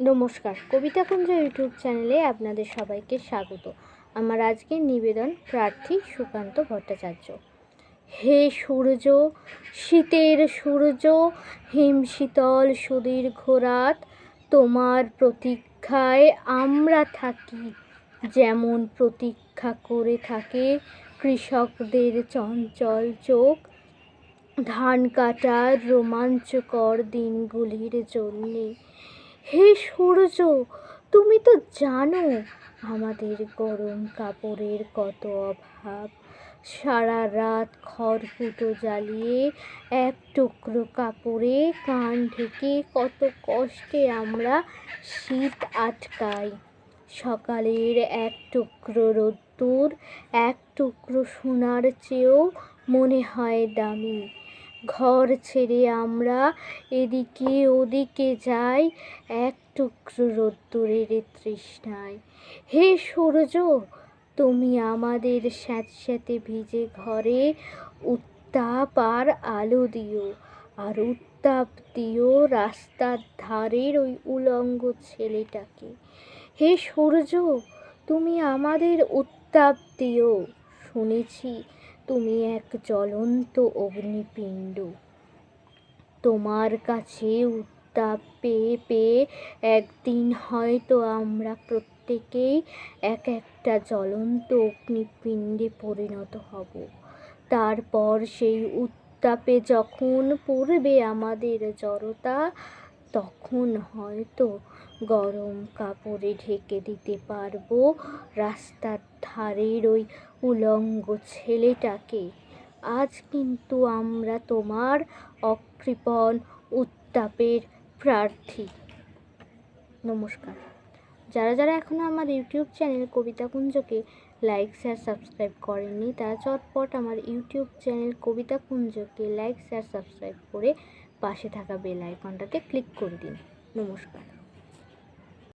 নমস্কার, কবিতাকুঞ্জ ইউটিউব চ্যানেলে আপনাদের সবাইকে স্বাগত। আমার আজকের নিবেদন প্রার্থী সুকান্ত ভট্টাচার্য। হে সূর্য, শীতের সূর্য, হিমশীতল সুদীর্ঘ রাত, তোমার প্রতীক্ষায় আমরা থাকি, যেমন প্রতীক্ষা করে থাকে কৃষকদের চঞ্চল চোখ ধান কাটার রোমাঞ্চকর দিনগুলির জন্যে। হে সূর্য, তুমি তো জানো আমাদের গরম কাপড়ের কত অভাব। সারা রাত খড়কুটো জ্বালিয়ে এক টুকরো কাপড়ে কান ঢেকে কত কষ্টে আমরা শীত আটকাই। সকালের এক টুকরো রোদ্দুর এক টুকরো সোনার চেয়েও মনে হয় দামি। ঘর ছেড়ে আমরা এদিকে ওদিকে যাই এক টুকরো রোদ্দুরের তৃষ্ণায়। হে সূর্য, তুমি আমাদের স্যাঁতস্যাঁতে ভিজে ঘরে উত্তাপ আর আলো দিও, আর উত্তাপ দিও রাস্তার ধারের ওই উলঙ্গ ছেলেটাকে। হে সূর্য, তুমি আমাদের উত্তাপ দিও, শুনেছি তুমি এক জ্বলন্ত অগ্নিপিণ্ড। তোমার কাছে উত্তাপ পেয়ে পেয়ে একদিন হয়তো আমরা প্রত্যেকেই এক একটা জ্বলন্ত অগ্নিপিণ্ডে পরিণত হব। তারপর সেই উত্তাপে যখন পড়বে আমাদের জড়তা, তখন হয়তো গরম কাপড়ে ঢেকে দিতে পারবো রাস্তার ধারের ওই উলঙ্গ ছেলেটাকে। আজ কিন্তু আমরা তোমার অকৃপণ উত্তাপের প্রার্থী। নমস্কার। যারা যারা এখনও আমার ইউটিউব চ্যানেল কবিতাকুঞ্জকে লাইক শেয়ার সাবস্ক্রাইব করেননি, তারা চটপট আমার ইউটিউব চ্যানেল কবিতাকুঞ্জকে লাইক শেয়ার সাবস্ক্রাইব করে পাশে থাকা বেল আইকনটাতে ক্লিক করে দিন। নমস্কার।